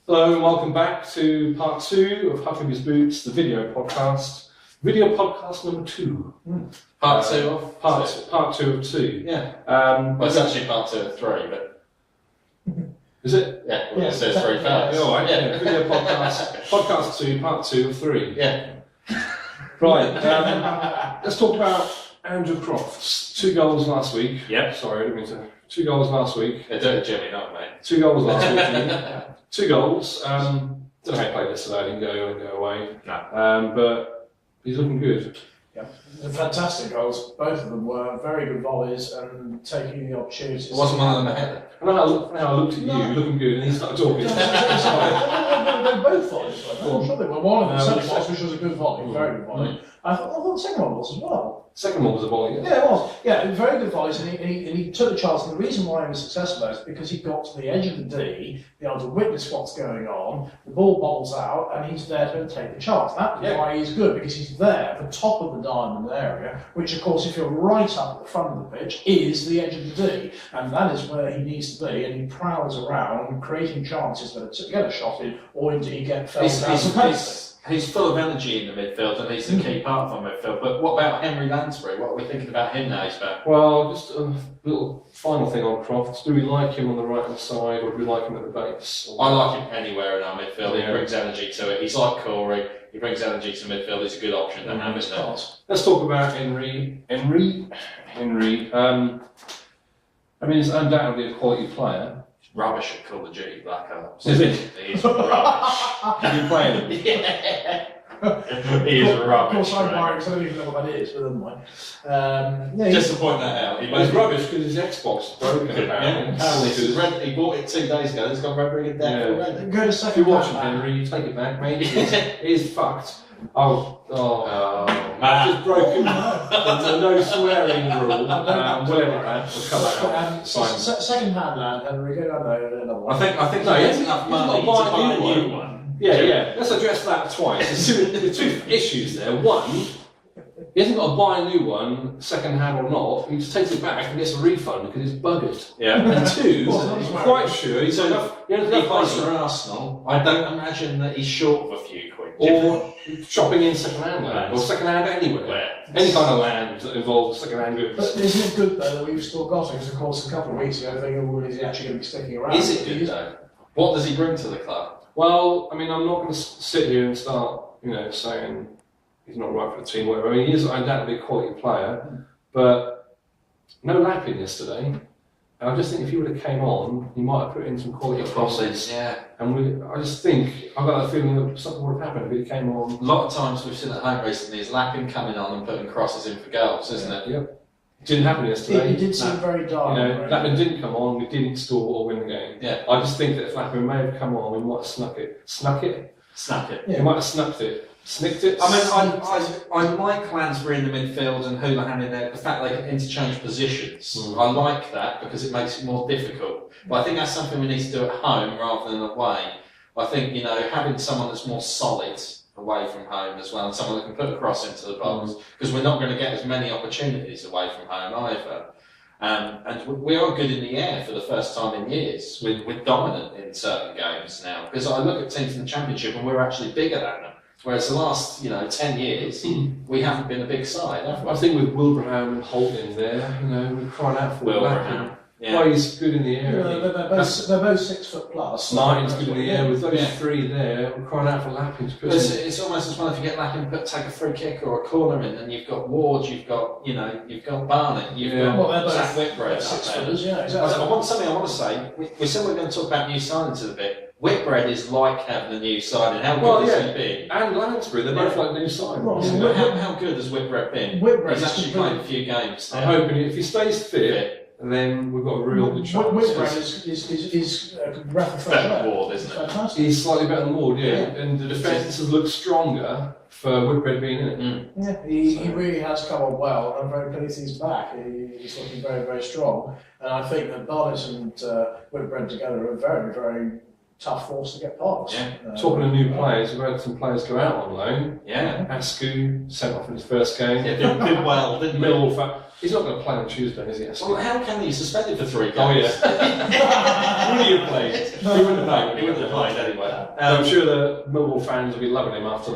Hello and welcome back to part 2 of Huckerbys Boots, the video podcast. Video podcast number 2. Part 2 of? Part 2 of 2. Yeah. Well, it's actually part 2 of 3, but... Is it? Yeah, well, it says 3 first. Yeah, alright, yeah. Video podcast, podcast 2, part 2 of 3. Yeah. Right, let's talk about Andrew Crofts. 2 goals last week. Yep. Sorry, I didn't mean to. 2 goals last week. They're doing Jimmy, not me. 2 goals last week. 2 goals. Don't know how he played yesterday, I didn't go away. No. But he's looking good. Yeah, they're fantastic goals. Both of them were very good volleys and taking the opportunities. It wasn't one of them a header. And then I looked at you, looking good, and he started talking. They're both volleys. I'm sure they were. One of them certainly was, which was a good volley, very good volley. I thought the second one was as well. Second one was a volley, yeah? Yeah, it was. Yeah, very good volleys, and he took the chance. And the reason why he was successful is because he got to the edge of the D, be able to witness what's going on, the ball bobbles out, and he's there to take the chance. That's why he's good, because he's there at the top of the diamond area, which, of course, if you're right up at the front of the pitch, is the edge of the D. And that is where he needs to be, and he prowls around, creating chances whether to get a shot in, or indeed get fell down the pace. He's full of energy in the midfield, and he's the key part of the midfield. But what about Henry Lansbury? What are we thinking about him now he's back? Well, just a little final thing on Crofts. Do we like him on the right-hand side, or do we like him at the base? I like him anywhere in our midfield. Yeah. He brings energy to it. He's like Corey. He brings energy to midfield. He's a good option to have, isn't it? Let's talk about Henry. I mean, he's undoubtedly a quality player. Rubbish at Call of Duty Black Ops. Is it? He is rubbish. Have you played him? Yeah. He is rubbish. Of course, I'm worried because I don't even know what that is, but never mind. Just to point that out. He's rubbish because his Xbox is broken, apparently. He bought it 2 days ago. It's got red ring death already. Go to If second you're watching, hand. Henry, you take it back, mate. It is fucked. Oh, Matt. just broken the no swearing rule. Whatever, man. We'll cut that out. Fine. Second hand land, Henry, go down there another one. I think No, he he has hasn't enough got money to buy to a buy new a new one. Yeah. Let's address that twice. There's two issues there. One, he hasn't got to buy a new one, second hand or not. He just takes it back and gets a refund because it's buggered. Yeah. And 2, I'm quite sure he's enough. He plays for Arsenal. I don't imagine that he's short of a few quid. Or shopping in second-hand land, or second-hand anywhere. Any kind of land that involves second-hand goods. But isn't it good though that we've still got him? Because of course a couple of weeks ago, thinking, well, is he actually going to be sticking around? Is it good though? What does he bring to the club? Well, I mean, I'm not going to sit here and start, saying he's not right for the team, whatever. I mean, he is undoubtedly a quality player, but no lapping yesterday. And I just think if he would have came on, he might have put in some quality crosses. Yeah. And I just think, I've got that feeling that something would have happened if he came on. A lot of times we've seen at home recently is Lappin coming on and putting crosses in for goals, isn't it? Yep. It didn't happen yesterday. It did seem very dark. Lappin didn't come on, we didn't score or win the game. Yeah. I just think that if Lappin may have come on, we might have snuck it. Snuck it. Yeah. He might have snucked it. Snicked it. I mean, I like Lansbury in the midfield and Houlihan in there. The fact they can interchange positions, I like that because it makes it more difficult. But I think that's something we need to do at home rather than away. I think having someone that's more solid away from home as well, and someone that can put a cross into the box, because we're not going to get as many opportunities away from home either. And we are good in the air for the first time in years. We're dominant in certain games now. Because I look at teams in the Championship and we're actually bigger than them. Whereas the last 10 years, we haven't been a big side, have we? I think with Wilbraham and Holt in there, we're crying out for Wilbraham. Yeah. Well, he's good in the air. They're both 6 foot plus. Martin's good in the air. With those 3 there, we're crying out for Lappin. It's almost as well if you get Lappin, take a free kick or a corner in, and you've got Ward, you've got Barnett, you've got Zach Whitbread. 6 footers, yeah, exactly. I want to say. We said we're going to talk about new signings in a bit. Whitbread is like having a new signing. How good has he been? And Lansbury, they're both like new signings. How good has Whitbread been? He's actually played a few games now. I'm hoping if he stays fit, then we've got a real good chance. Whitbread is a breath of fresh air. Ward, isn't it? Fantastic. He's slightly better than Ward, and the defence has looked stronger for Whitbread being in it. Yeah, he really has come on well, and I'm very pleased he's back. He's looking very, very strong, and I think that Barnett and Whitbread together are a very, very tough force to get past. Yeah. Talking of new players, we've had some players go out on loan. Yeah. Askew sent off in his first game. Yeah, did well, didn't he? He's not going to play on Tuesday, is he? Well, how can he? Suspended for 3 games. Oh, yeah. Brilliant played. wouldn't have played anyway. I'm sure the Millwall fans will be loving him after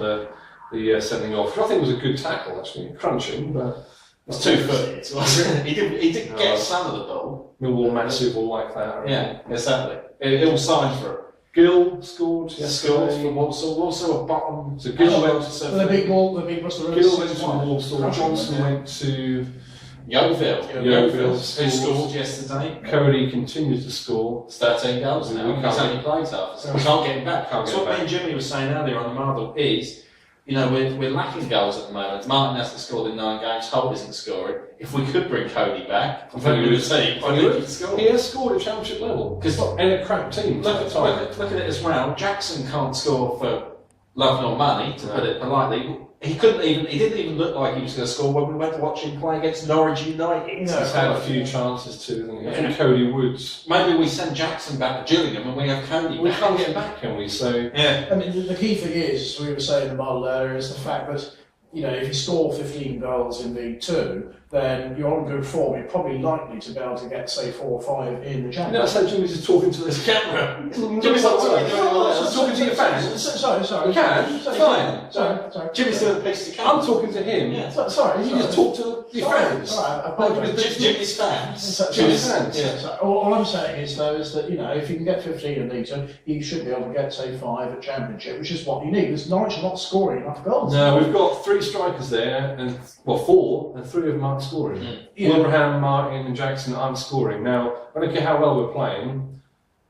the sending off, which I think was a good tackle actually, crunching, but it's 2-footed. he did get some of the ball. Millwall massive will like that. Yeah, exactly. It all signed for it. Gill scored. Scored for Walsall. Walsall a bottom. So Gill went to the big ball. The big Gill went to Walsall. Johnson went to Yeovil, who scored yesterday. Cody continues to score. It's 13 goals now. He's only played half, so we can't get him back. So what me and Jimmy were saying earlier on the Marvel is, we're lacking goals at the moment. Martin hasn't scored in 9 games. Holt isn't scoring. If we could bring Cody back, I think he'd score. He has scored at championship level. Because in a crap team. Look at it as well. Jackson can't score for love nor money, to put it politely. He didn't even look like he was going to score when we went to watch him play against Norwich United. He's had a few chances too, hasn't he? I think Cody Woods. Maybe we send Jackson back to Gillingham and we have Cody. We can't get him back, can we? So yeah. I mean, the key thing is, as we were saying in the model earlier, is the fact that if you score 15 goals in League Two, then you're on good form. You're probably likely to be able to get, say, 4 or 5 in the Championship. No, so Jimmy's just talking to this camera. Jimmy's not talking to your fans. Sorry. You can. Fine. Sorry. Jimmy's doing a piece to camera. I'm talking to him. Yeah. Sorry. You just talk to your fans. Sorry, I apologise. Jimmy's fans. Jimmy's fans. Yeah. All I'm saying is, though, is that if you can get 15 in League Two, you should be able to get, say, 5 at Championship, which is what you need. Because Norwich are not scoring enough goals. No, we've got 3 strikers there, and 4, and 3 of them aren't scoring. Wilbraham, Martin, and Jackson aren't scoring. Now, I don't care how well we're playing,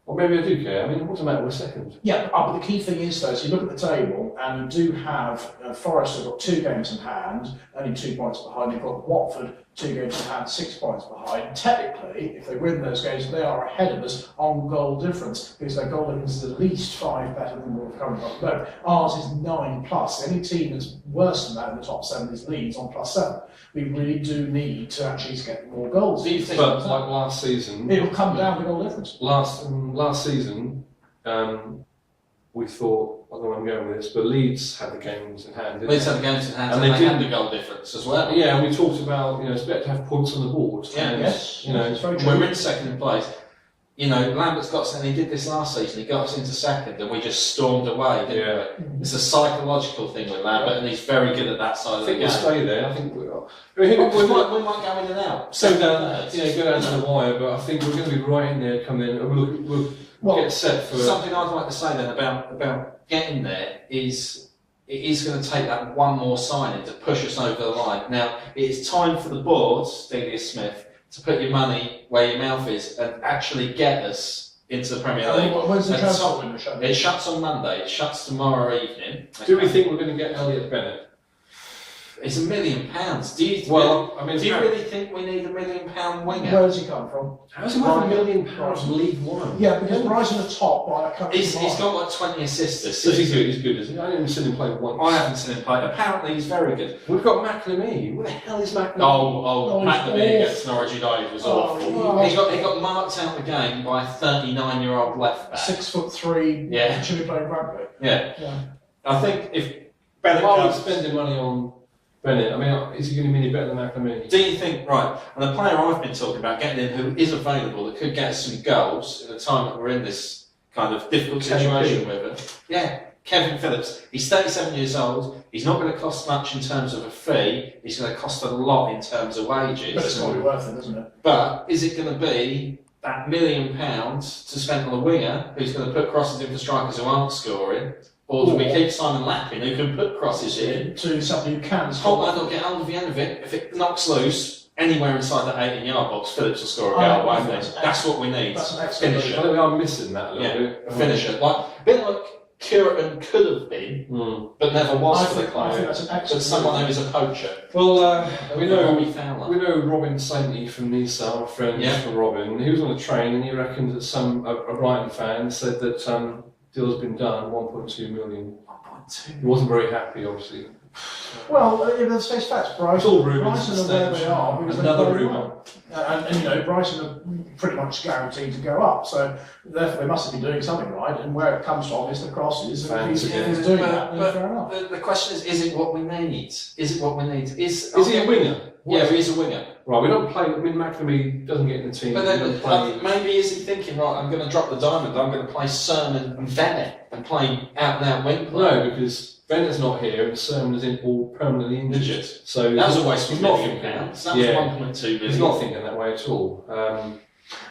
or maybe I do care. I mean, what's the matter? We're second. Yeah, but the key thing is, though, so you look at the table, and you do have Forest have got 2 games in hand, only 2 points behind. You've got Watford, 2 games in hand, 6 points behind. Technically, if they win those games, they are ahead of us on goal difference, because their goal difference is at least 5 better than what we've currently got below. Ours is 9+. The only team that's worse than that in the top 7 is Leeds on +7. We really do need to actually get more goals. But like last season, it'll come down to goal difference. Last season, we thought, I don't know where I'm going with this, but Leeds had the games in hand. Leeds had the games in hand, and they had the goal difference as well. Yeah, and we talked about it's better to have points on the board. Yeah, and, yes. It's very true. We're in second place. Lambert's got something. He did this last season. He got us into second, and we just stormed away. Didn't we? It's a psychological thing with Lambert, and he's very good at that side of the game. I think we'll stay there. I think we are. We might go in and out. So go down to the wire, but I think we're going to be right in there. Come in, and we'll get set for something. I'd like to say then about getting there is it is going to take that one more signing to push us over the line. Now it is time for the board, Delia Smith, to put your money where your mouth is and actually get us into the Premier League. When's the transfer window shut? It shuts on Monday. It shuts tomorrow evening. Do we think we're going to get Elliot Bennett? It's £1 million. Do you really think we need £1 million winger? Where does he come from? How's he worth £1 million in League One? Yeah, because Brighton are top by a couple. He's got like 20 assists this season. He's good. He's good, isn't he? I haven't seen him play once. I haven't seen him play. Apparently, he's very good. We've got McNamee. What the hell is McNamee? McNamee against Norwich United was awful. He got marked out of the game by a 39-year-old left back. 6'3". Yeah. Should be playing rugby. Yeah. I think if Bennett we're spending money on Bennett, I mean, is he going to be any better than McNamee? Do you think, right, and the player I've been talking about getting in who is available that could get us some goals at the time that we're in this kind of difficult situation with it? Yeah, Kevin Phillips. He's 37 years old. He's not going to cost much in terms of a fee. He's going to cost a lot in terms of wages. But it's probably worth it, isn't it? But is it going to be that £1 million to spend on a winger who's going to put crosses in for strikers who aren't scoring? Or do we keep Simon Lappin, who can put crosses in? To somebody who can Holt might not get hold of the end of it. If it knocks loose anywhere inside that 18-yard box, Phillips will score a goal, won't he? That's what we need. That's an excellent finisher. I think we are missing that a little bit. A finisher. A bit like Curitan could have been, but never was for the club. I think that's an excellent. But someone who is a poacher. Well, we know Fowler. Robin Saintey from Nisa, our friend from Robin. He was on a train and he reckoned that a Brighton fan said that deal's been done, 1.2 million. He wasn't very happy, obviously. Well, let's face facts, Brighton. It's all rumours. Brighton are where they are because another rumour. And Brighton are pretty much guaranteed to go up, so therefore they must have been doing something right. And where it comes from is the crosses. And if he's doing that, then fair enough. The question is it what we need? Is it what we need? Is he a winger? Yeah, but he's a winger. Right, we don't play. I mean, McNamee doesn't get in the team. But we then, don't play. maybe is he thinking, right, I'm going to drop the diamond, I'm going to play Sermon and Bennett and play out and out wing play? No, because Bennett's not here and Sermon is all permanently injured. So that was a waste of he's not £1 thinking. million. That was 1.2 million. He's not thinking that way at all.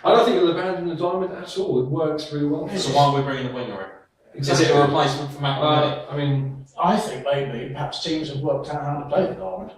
I don't think he'll abandon the diamond at all. It works really well. So why are we bringing the winger in? Exactly. Is it a replacement for McNamee? I mean, I think maybe perhaps teams have worked out how to play the diamond.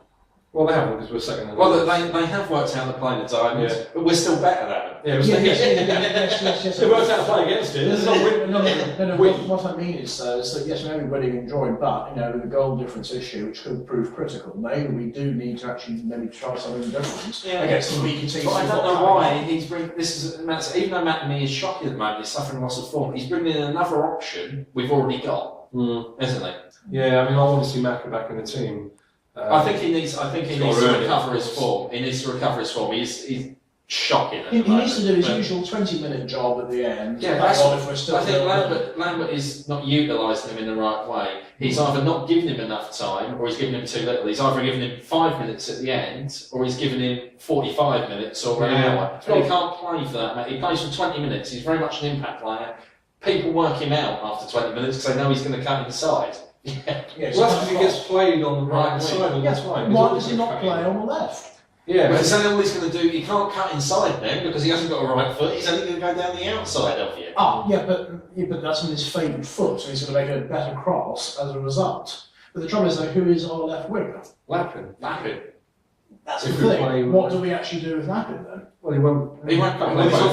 well, they haven't because we're second. Well, they have worked out to play the diamond, but we're still better at it. Yeah, Yes. it works out to play against it. It's not win. No, what I mean is that yes, maybe winning and drawing, but with the goal difference issue, which could prove critical, maybe we do need to actually maybe try something different against the weaker teams. But I don't know why he's bringing even though McNamee is shocking at the moment, he's suffering loss of form. He's bringing in another option we've already got, isn't he? Yeah, I mean, I want to see Macca back in the team. I think he needs to recover his form. He needs to recover his form. He's shocking at the moment. He needs to do his usual 20-minute job at the end. Yeah, that's what if we're still. I think Lambert is not utilising him in the right way. He's either not giving him enough time, or he's giving him too little. He's either giving him 5 minutes at the end, or he's giving him 45 minutes or an hour. And he can't play for that, mate. He plays for 20 minutes. He's very much an impact player. People work him out after 20 minutes because they know he's going to come inside. Yeah, well, that's because he gets played on the right side all the time. Why does he not play on the left? Yeah, because then all he's going to do, he can't cut inside then because he hasn't got a right foot. He's only going to go down the outside of you. But that's on his favoured foot, so he's going to make a better cross as a result. But the trouble is, who is our left winger? Lappin. That's the thing. What do we actually do with Lappin then? Well, he won't. He's not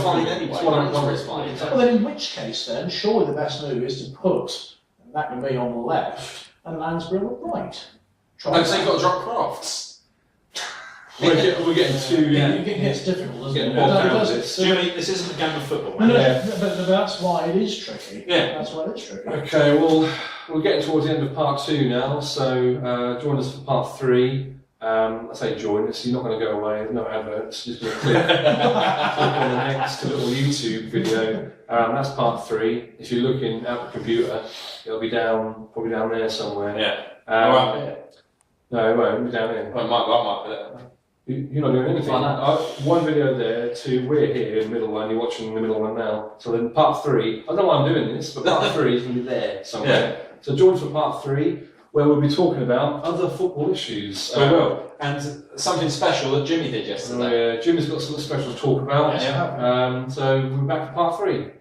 fine anyway. Well, then in which case, then surely the best move is to put McNamee on the left and Lansbury on the right. No, so you've got to drop Crofts. We're getting too. It's difficult, isn't it? Jimmy, this isn't a game of football. But that's why it is tricky. Yeah. That's why it's tricky. Okay, well, we're getting towards the end of part 2 now, so join us for part 3. I say join us, you're not going to go away, there's no adverts, just going to click on the next little YouTube video. That's part 3. If you're looking at the computer, it'll be probably down there somewhere. Yeah. No, it won't, it'll be down here. Well, it might be there. You're not doing anything. One video there, 2, we're here in the middle one, you're watching the middle one now. So then part 3, I don't know why I'm doing this, but part 3 is going to be there somewhere. Yeah. So join us for part 3, where we'll be talking about other football issues. We will. And something special that Jimmy did yesterday. Jimmy's got something special to talk about. Yeah. So we're back for part 3.